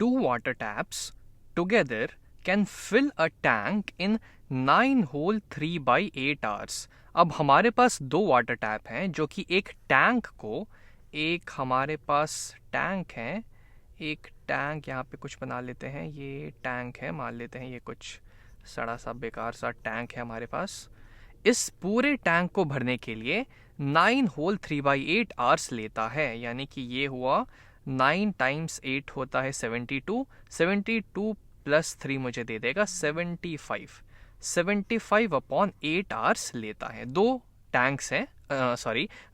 2 water taps together can fill a tank in 9 whole 3 by 8 hours. अब हमारे पास दो water tap हैं जो कि एक टैंक को, एक हमारे पास टैंक है, एक टैंक यहाँ पे कुछ बना लेते हैं, ये टैंक है, मान लेते हैं ये कुछ सड़ा सा बेकार सा टैंक है हमारे पास। इस पूरे टैंक को भरने के लिए 9 होल 3 बाई 8 आवर्स लेता है, यानी कि ये हुआ 9 टाइम्स 8 होता है 72, 72 प्लस 3 मुझे दे देगा 75, 75 अपॉन 8 आवर्स लेता है। दो टैंक्स हैं,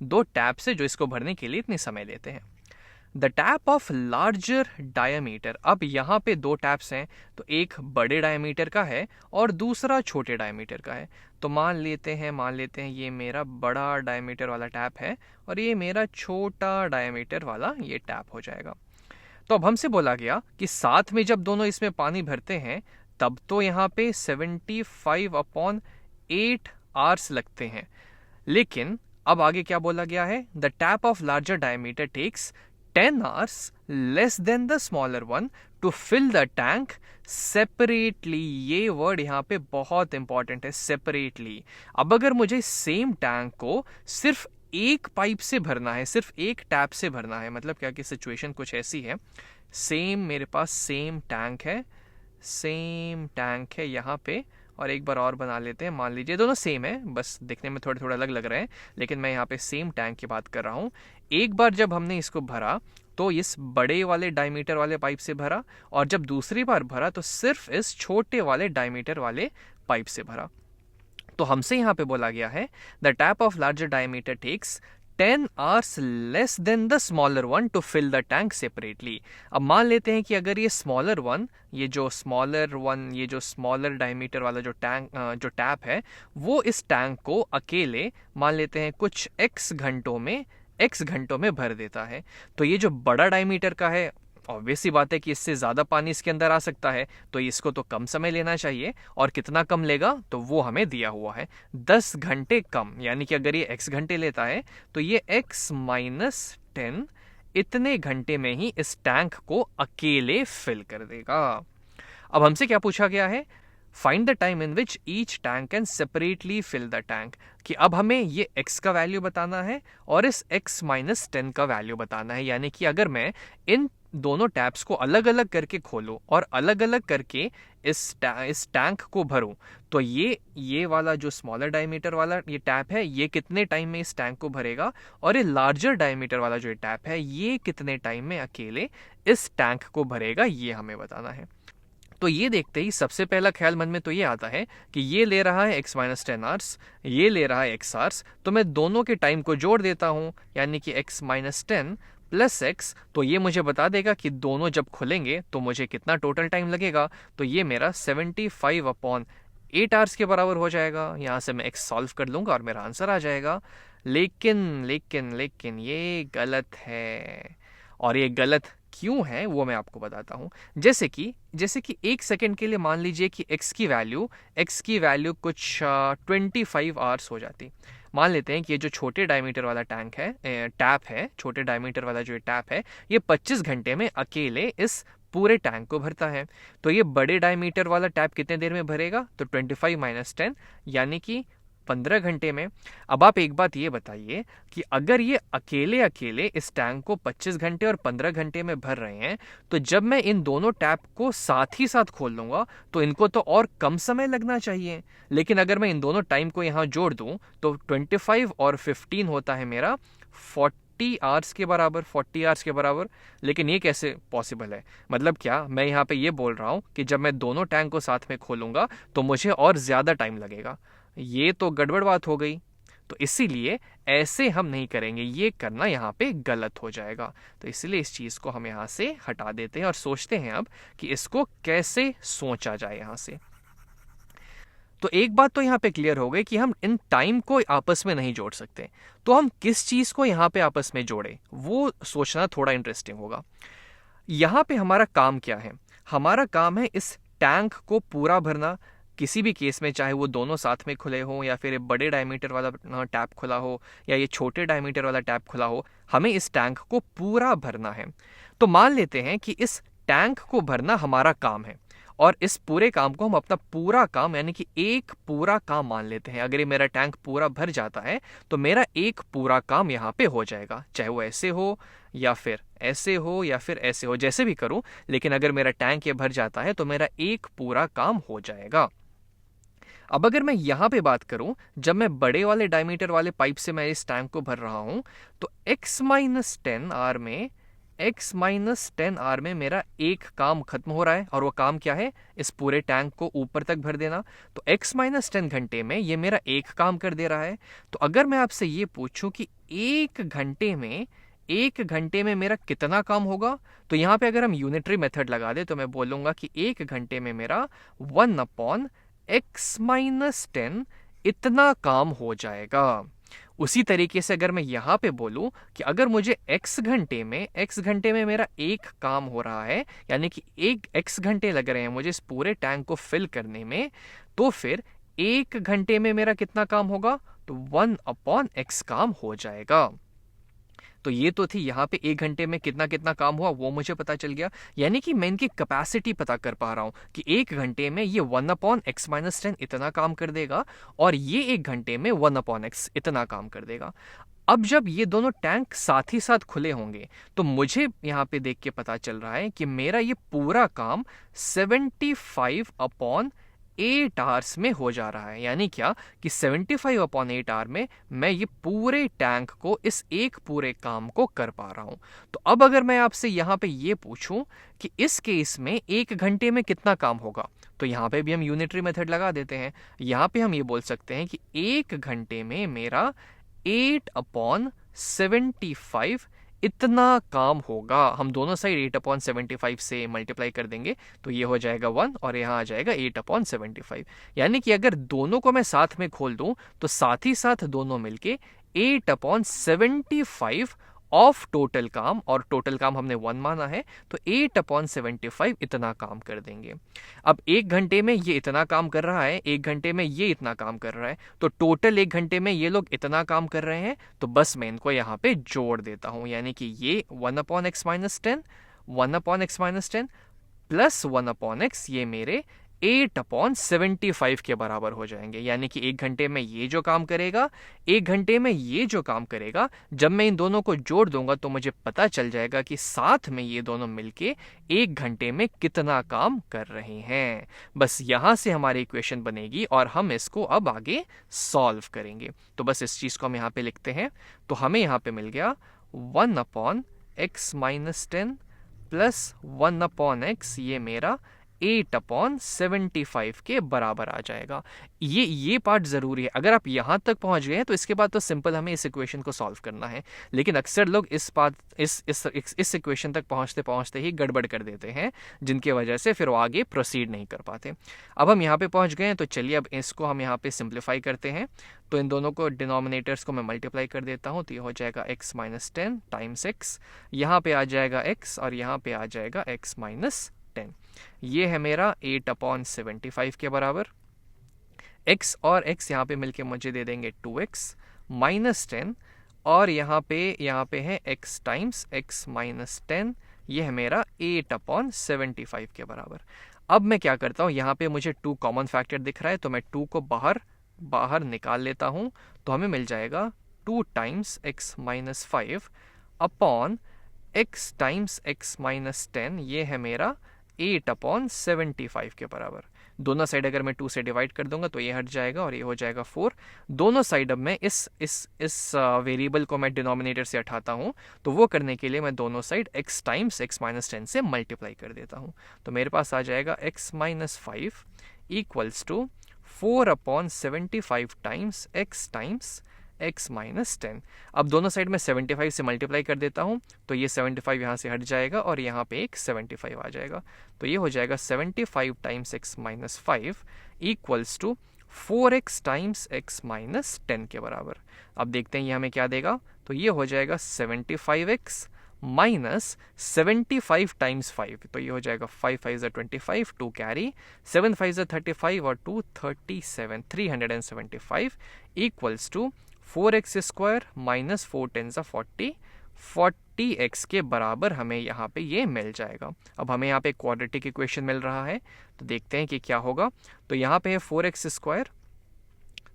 दो टैप्स है जो इसको भरने के लिए इतने समय लेते हैं। The tap of larger diameter, अब यहाँ पे दो टैप्स हैं, तो एक बड़े डायमीटर का है और दूसरा छोटे डायमीटर का है। तो मान लेते हैं ये मेरा बड़ा डायमीटर वाला टैप है और ये मेरा छोटा डायमीटर वाला ये टैप हो जाएगा। तो अब हमसे बोला गया कि साथ में जब दोनों इसमें पानी भरते हैं तब तो यहाँ पे 75 अपॉन 8 आवर्स लगते हैं, लेकिन अब आगे क्या बोला गया है, the tap of larger diameter takes 10 hours less than the smaller one to fill the tank separately। ये वर्ड यहाँ पे बहुत इंपॉर्टेंट है, सेपरेटली। अब अगर मुझे सेम टैंक को सिर्फ एक पाइप से भरना है, सिर्फ एक टैप से भरना है, मतलब क्या कि सिचुएशन कुछ ऐसी है, मेरे पास सेम टैंक है यहाँ पे, और एक बार और बना लेते हैं, मान लीजिए दोनों सेम है, बस दिखने में थोड़े थोड़े अलग लग रहे हैं, लेकिन मैं यहाँ पे सेम टैंक की बात कर रहा हूँ। एक बार जब हमने इसको भरा तो इस बड़े वाले डायमीटर वाले पाइप से भरा, और जब दूसरी बार भरा तो सिर्फ इस छोटे वाले डायमीटर वाले पाइप से भरा। तो हमसे यहाँ पे बोला गया है the tap of larger diameter takes 10 hours less than the smaller one to fill the tank separately। अब मान लेते हैं कि अगर ये जो स्मॉलर डायमीटर वाला जो टैप है वो इस टैंक को अकेले मान लेते हैं कुछ x घंटों में भर देता है, तो ये जो बड़ा डायमीटर का है, ऑब्वियस सी बात है कि इससे ज़्यादा पानी इसके अंदर आ सकता है, तो इसको तो कम समय लेना चाहिए, और कितना कम लेगा तो वो हमें दिया हुआ है 10 घंटे कम, यानी कि अगर ये x घंटे लेता है तो ये x माइनस 10 इतने घंटे में ही इस टैंक को अकेले फिल कर देगा। अब हमसे क्या पूछा गया है, find the time in which each tank can separately fill the tank, कि अब हमें ये x का वैल्यू बताना है और इस x माइनस 10 का वैल्यू बताना है, यानी कि अगर मैं इन दोनों टैप्स को अलग अलग करके खोलूं और अलग अलग करके इस टैंक को भरूं, तो ये वाला जो स्मॉलर डायमीटर वाला ये टैप है ये कितने टाइम में इस टैंक को भरेगा, और ये लार्जर डायमीटर वाला जो टैप है ये कितने टाइम में अकेले इस टैंक को भरेगा, ये हमें बताना है। तो ये देखते ही सबसे पहला ख्याल मन में तो ये आता है कि ये ले रहा है x माइनस 10 आवर्स, ये ले रहा है x आवर्स, तो मैं दोनों के टाइम को जोड़ देता हूँ, यानी कि x माइनस 10 प्लस x, तो ये मुझे बता देगा कि दोनों जब खुलेंगे तो मुझे कितना टोटल टाइम लगेगा। तो ये मेरा 75 अपॉन 8 आवर्स के बराबर हो जाएगा। यहाँ से मैं x सॉल्व कर लूँगा और मेरा आंसर आ जाएगा। लेकिन ये गलत है, और ये गलत क्यों है वो मैं आपको बताता हूँ। जैसे कि एक सेकंड के लिए मान लीजिए कि x की वैल्यू कुछ 25 आवर्स हो जाती। मान लेते हैं कि ये जो छोटे डायमीटर वाला टैप है, छोटे डायमीटर वाला जो टैप है ये 25 घंटे में अकेले इस पूरे टैंक को भरता है। तो ये बड़े डायमीटर वाला टैप कितने देर में भरेगा, तो 25 माइनस 10 यानी कि 15 घंटे में। अब आप एक बात ये बताइए कि अगर ये अकेले इस टैंक को 25 घंटे और 15 घंटे में भर रहे हैं, तो जब मैं इन दोनों टैप को साथ ही साथ खोल लूंगा तो इनको तो और कम समय लगना चाहिए। लेकिन अगर मैं इन दोनों टाइम को यहाँ जोड़ दूं तो 25 और 15 होता है मेरा 40 आवर्स के बराबर। लेकिन ये कैसे पॉसिबल है, मतलब क्या मैं यहाँ पे ये बोल रहा हूँ कि जब मैं दोनों टैंक को साथ में खोलूंगा तो मुझे और ज़्यादा टाइम लगेगा। ये तो गड़बड़ बात हो गई। तो इसीलिए ऐसे हम नहीं करेंगे, ये करना यहाँ पे गलत हो जाएगा। तो इसलिए इस चीज़ को हम यहाँ से हटा देते हैं और सोचते हैं अब कि इसको कैसे सोचा जाए यहाँ से। तो एक बात तो यहाँ पे क्लियर हो गई कि हम इन टाइम को आपस में नहीं जोड़ सकते, तो हम किस चीज़ को यहाँ पे आपस में जोड़े वो सोचना थोड़ा इंटरेस्टिंग होगा। यहाँ पे हमारा काम क्या है, हमारा काम है इस टैंक को पूरा भरना। किसी भी केस में चाहे वो दोनों साथ में खुले हों या फिर बड़े डायमीटर वाला टैप खुला हो या ये छोटे डायमीटर वाला टैप खुला हो, हमें इस टैंक को पूरा भरना है। तो मान लेते हैं कि इस टैंक को भरना हमारा काम है और इस पूरे काम को हम अपना पूरा काम यानी कि एक पूरा काम मान लेते हैं। अगर ये मेरा टैंक पूरा भर जाता है तो मेरा एक पूरा काम यहाँ पे हो जाएगा, चाहे वो ऐसे हो या फिर ऐसे हो या फिर ऐसे हो, जैसे भी करूं, लेकिन अगर मेरा टैंक ये भर जाता है तो मेरा एक पूरा काम हो जाएगा। अब अगर मैं यहां पे बात करूं, जब मैं बड़े वाले डायमीटर वाले पाइप से मैं इस टैंक को भर रहा हूं तो x-10R में मेरा एक काम खत्म हो रहा है और वो काम क्या है, इस पूरे टैंक को ऊपर तक भर देना। तो x-10 घंटे में ये मेरा एक काम कर दे रहा है। तो अगर मैं आपसे ये पूछूं कि एक घंटे में मेरा कितना काम होगा, तो यहां पे अगर हम यूनिटरी मेथड लगा दे तो मैं बोलूंगा कि एक घंटे में मेरा 1/x-10 इतना काम हो जाएगा। उसी तरीके से अगर मैं यहां पे बोलूं कि अगर मुझे x घंटे में मेरा एक काम हो रहा है, यानी कि एक x घंटे लग रहे हैं मुझे इस पूरे टैंक को फिल करने में, तो फिर एक घंटे में मेरा कितना काम होगा, तो 1/x काम हो जाएगा। तो ये तो थी यहाँ पे एक घंटे में कितना कितना काम हुआ वो मुझे पता चल गया, यानी कि मैं इनकी कैपेसिटी पता कर पा रहा हूँ कि एक घंटे में ये 1/x-10 इतना काम कर देगा और ये एक घंटे में 1/x इतना काम कर देगा। अब जब ये दोनों टैंक साथ ही साथ खुले होंगे तो मुझे यहाँ पे देख के पता चल रहा है कि मेरा ये पूरा काम 75/8 आवर्स में हो जा रहा है। यानी क्या कि 75/8 आवर में मैं ये पूरे टैंक को, इस एक पूरे काम को कर पा रहा हूं। तो अब अगर मैं आपसे यहां पे ये पूछूं कि इस केस में एक घंटे में कितना काम होगा, तो यहां पे भी हम यूनिटरी मेथड लगा देते हैं। यहां पे हम ये बोल सकते हैं कि एक घंटे में मेरा 8/75 इतना काम होगा। हम दोनों साइड 8/75 से मल्टीप्लाई कर देंगे तो ये हो जाएगा 1 और यहाँ आ जाएगा 8/75। यानी कि अगर दोनों को मैं साथ में खोल दूं तो साथ ही साथ दोनों मिलके 8/75 ऑफ टोटल काम, और टोटल काम हमने 1 माना है तो 8/75 इतना काम कर देंगे। अब एक घंटे में ये इतना काम कर रहा है, एक घंटे में ये इतना काम कर रहा है, तो टोटल एक घंटे में ये लोग इतना काम कर रहे हैं, तो बस मैं इनको यहाँ पे जोड़ देता हूं। यानी कि ये 1/x-10 प्लस 1/x ये मेरे 8/75 के बराबर हो जाएंगे। यानी कि एक घंटे में ये जो काम करेगा, एक घंटे में ये जो काम करेगा, जब मैं इन दोनों को जोड़ दूंगा तो मुझे पता चल जाएगा कि साथ में ये दोनों मिलके एक घंटे में कितना काम कर रहे हैं। बस यहां से हमारी इक्वेशन बनेगी और हम इसको अब आगे सॉल्व करेंगे। तो बस इस चीज को हम यहाँ पे लिखते हैं। तो हमें यहाँ पे मिल गया 1/x-10 प्लस 1/x ये मेरा 8/75 के बराबर आ जाएगा। ये पार्ट जरूरी है। अगर आप यहां तक पहुंच गए हैं तो इसके बाद तो सिंपल हमें इस इक्वेशन को सॉल्व करना है, लेकिन अक्सर लोग इस इक्वेशन तक पहुंचते ही गड़बड़ कर देते हैं, जिनकी वजह से फिर वो आगे प्रोसीड नहीं कर पाते। अब हम यहाँ पे पहुंच गए हैं तो चलिए अब इसको हम यहाँ पे सिंप्लीफाई करते हैं। तो इन दोनों को डिनोमिनेटर्स को मैं मल्टीप्लाई कर देता हूँ, तो ये हो जाएगा x-10 टाइम्स x, यहाँ पे आ जाएगा x और यहाँ पे आ जाएगा x-10। ये है मेरा 8/75 के बराबर। x और x यहाँ पे मिलके मुझे दे देंगे 2x -10 और यहाँ पे है x टाइम्स x-10, ये है मेरा 8/75 के बराबर। अब मैं क्या करता हूँ, यहाँ पे मुझे 2 कॉमन फैक्टर दिख रहा है तो मैं 2 को बाहर निकाल लेता हूँ, तो हमें मिल जाएगा 2 times x-5 upon x times x-10, ये है मेरा 8/75 के बराबर। दोनों साइड अगर मैं 2 से डिवाइड कर दूंगा तो ये हट जाएगा और ये हो जाएगा 4। दोनों साइड अब मैं इस वेरिएबल को मैं डिनोमिनेटर से हटाता हूं, तो वो करने के लिए मैं दोनों साइड x टाइम्स x-10 से मल्टीप्लाई कर देता हूं। तो मेरे पास आ जाएगा x-5 equals to 4/75 times x times x-10। अब दोनों साइड में 75 से मल्टीप्लाई कर देता हूं, तो ये 75 यहाँ से हट जाएगा और यहाँ पे एक 75 आ जाएगा। तो ये हो जाएगा 75 times x-5 equals to 4x times x-10 के बराबर। अब देखते हैं ये हमें क्या देगा, तो ये हो जाएगा 75x माइनस 75 टाइम्स 5, तो ये हो जाएगा 5 5 25, 2 कैरी, 7 5 35 और 2 37, 375 equals to 4x square minus 4 10 40, 40x के बराबर हमें यहाँ पे ये मिल जाएगा। अब हमें यहाँ पे क्वाड्रेटिक इक्वेशन मिल रहा है, तो देखते हैं कि क्या होगा। तो यहाँ पे है 4x स्क्वायर,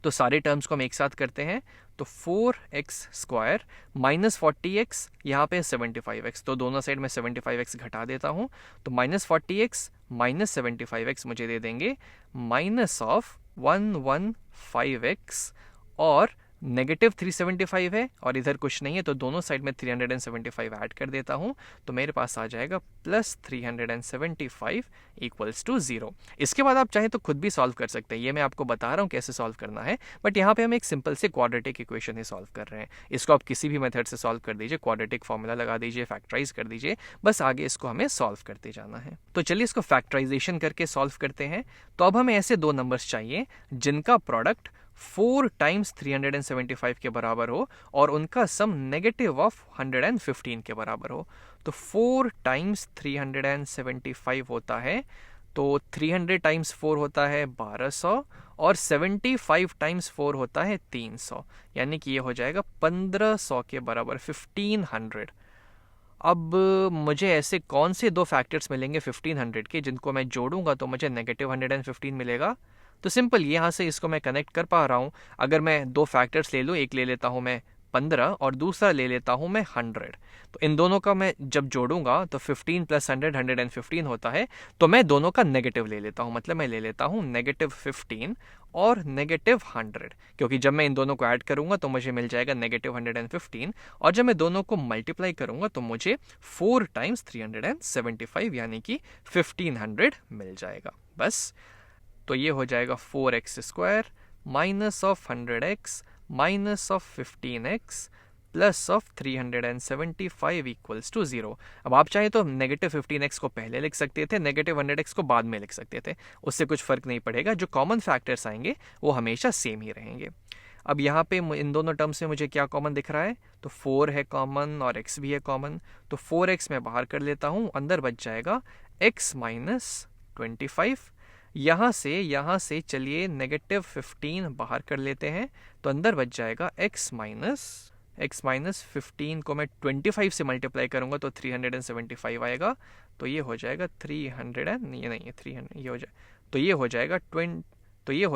तो सारे टर्म्स को हम एक साथ करते हैं, तो 4x स्क्वायर माइनस 40x, यहाँ पे 75x, तो दोनों साइड में 75x घटा देता हूँ, तो माइनस 40x माइनस 75x मुझे दे देंगे माइनस ऑफ 115x, और नेगेटिव 375 है और इधर कुछ नहीं है, तो दोनों साइड में 375 ऐड कर देता हूँ, तो मेरे पास आ जाएगा प्लस 375 इक्वल्स टू 0। इसके बाद आप चाहे तो खुद भी सॉल्व कर सकते हैं, ये मैं आपको बता रहा हूँ कैसे सॉल्व करना है, बट यहाँ पे हम एक सिंपल से क्वाड्रेटिक इक्वेशन ही सॉल्व कर रहे हैं। इसको आप किसी भी मेथड से सॉल्व कर दीजिए, क्वाड्रेटिक फॉर्मूला लगा दीजिए, फैक्टराइज कर दीजिए, बस आगे इसको हमें सॉल्व करते जाना है। तो चलिए इसको फैक्टराइजेशन करके सॉल्व करते हैं। तो अब हमें ऐसे दो नंबर्स चाहिए जिनका प्रोडक्ट 4 टाइम्स 375 के बराबर हो और उनका सम नेगेटिव ऑफ 115 के बराबर हो। तो 4 टाइम्स 375 होता है, तो 300 टाइम्स 4 होता है 1200, और 75 टाइम्स 4 होता है 300, यानी कि ये हो जाएगा 1500 के बराबर, 1500। अब मुझे ऐसे कौन से दो फैक्टर्स मिलेंगे 1500 के जिनको मैं जोड़ूंगा तो मुझे नेगेटिव 115 मिलेगा? तो सिंपल यहाँ से इसको मैं कनेक्ट कर पा रहा हूँ। अगर मैं दो फैक्टर्स ले लूँ, एक ले लेता हूँ मैं 15 और दूसरा ले लेता हूँ मैं 100, तो इन दोनों का मैं जब जोड़ूंगा तो 15 प्लस 100 115 होता है, तो मैं दोनों का नेगेटिव ले लेता हूँ, मतलब मैं ले लेता हूँ नेगेटिव 15 और नेगेटिव 100, क्योंकि जब मैं इन दोनों को ऐड करूंगा तो मुझे मिल जाएगा नेगेटिव 115, और जब मैं दोनों को मल्टीप्लाई करूंगा तो मुझे 4 टाइम्स 375 यानी कि 1500 मिल जाएगा। बस, तो ये हो जाएगा 4x square minus of 100x minus of 15x plus of 375 equals to 0। अब आप चाहे तो नेगेटिव 15x को पहले लिख सकते थे, नेगेटिव 100x को बाद में लिख सकते थे, उससे कुछ फर्क नहीं पड़ेगा, जो कॉमन फैक्टर्स आएंगे वो हमेशा सेम ही रहेंगे। अब यहाँ पे इन दोनों टर्म्स में मुझे क्या कॉमन दिख रहा है, तो 4 है कॉमन और x भी है कॉमन, तो 4x मैं बाहर कर लेता हूँ, अंदर बच जाएगा x माइनस 25। यहाँ से चलिए नेगेटिव 15 बाहर कर लेते हैं, तो अंदर बच जाएगा x माइनस 15 को मैं 25 से मल्टीप्लाई करूंगा तो 375 आएगा, तो ये हो जाएगा 300 ये नहीं है 300, ये हो जाए तो ये हो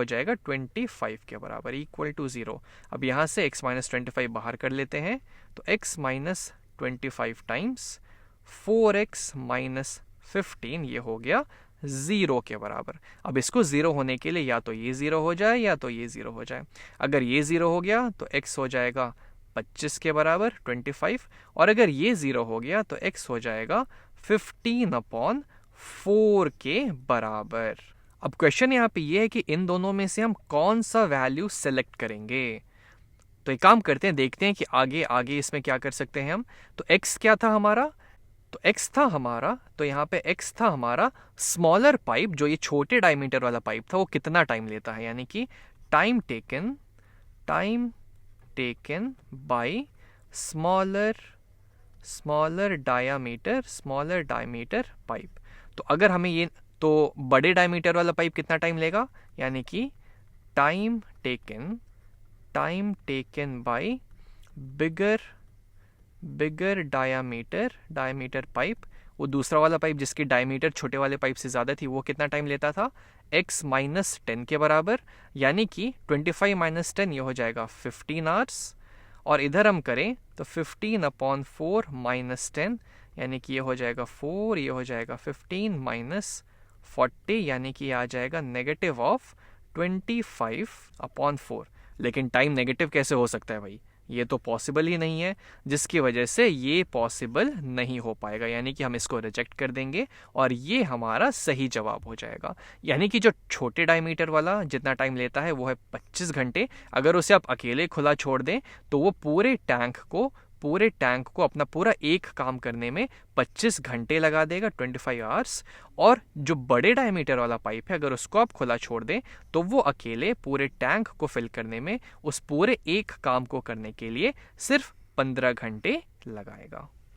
जाएगा 25 के बराबर इक्वल टू 0। अब यहाँ से x माइनस 25 बाहर कर लेते हैं, तो x minus 25 times 4x minus 15 ये हो गया 0 के बराबर। अब इसको 0 होने के लिए या तो ये 0 हो जाए या तो ये 0 हो जाए। अगर ये 0 हो गया तो x हो जाएगा 25 के बराबर 25, और अगर ये 0 हो गया तो x हो जाएगा 15/4 के बराबर। अब क्वेश्चन यहाँ पे ये है कि इन दोनों में से हम कौन सा वैल्यू सेलेक्ट करेंगे। तो एक काम करते हैं, देखते हैं कि आगे इसमें क्या कर सकते हैं हम। तो x क्या था हमारा, तो x था हमारा, तो यहाँ पे x था हमारा स्मॉलर पाइप, जो ये छोटे डायमीटर वाला पाइप था, वो कितना टाइम लेता है, यानी कि time taken by smaller diameter pipe. तो अगर हमें ये, तो बड़े डायमीटर वाला पाइप कितना टाइम लेगा, यानी कि time taken by bigger diameter pipe. वो दूसरा वाला पाइप जिसकी डायमीटर छोटे वाले पाइप से ज़्यादा थी, वो कितना टाइम लेता था, x माइनस 10 के बराबर, यानी कि 25 माइनस 10 ये हो जाएगा 15 आवर्स, और इधर हम करें तो 15/4 माइनस 10, यानी कि ये हो जाएगा 4, ये हो जाएगा 15 माइनस 40, यानी कि आ जाएगा नेगेटिव ऑफ 25/4। लेकिन टाइम नेगेटिव कैसे हो सकता है भाई, ये तो पॉसिबल ही नहीं है, जिसकी वजह से ये पॉसिबल नहीं हो पाएगा, यानी कि हम इसको रिजेक्ट कर देंगे और ये हमारा सही जवाब हो जाएगा। यानी कि जो छोटे डायमीटर वाला जितना टाइम लेता है वो है 25 घंटे। अगर उसे आप अकेले खुला छोड़ दें तो वो पूरे टैंक को अपना पूरा एक काम करने में 25 घंटे लगा देगा, 25 आवर्स। और जो बड़े डायमीटर वाला पाइप है, अगर उसको आप खुला छोड़ दें तो वो अकेले पूरे टैंक को फिल करने में, उस पूरे एक काम को करने के लिए सिर्फ 15 घंटे लगाएगा।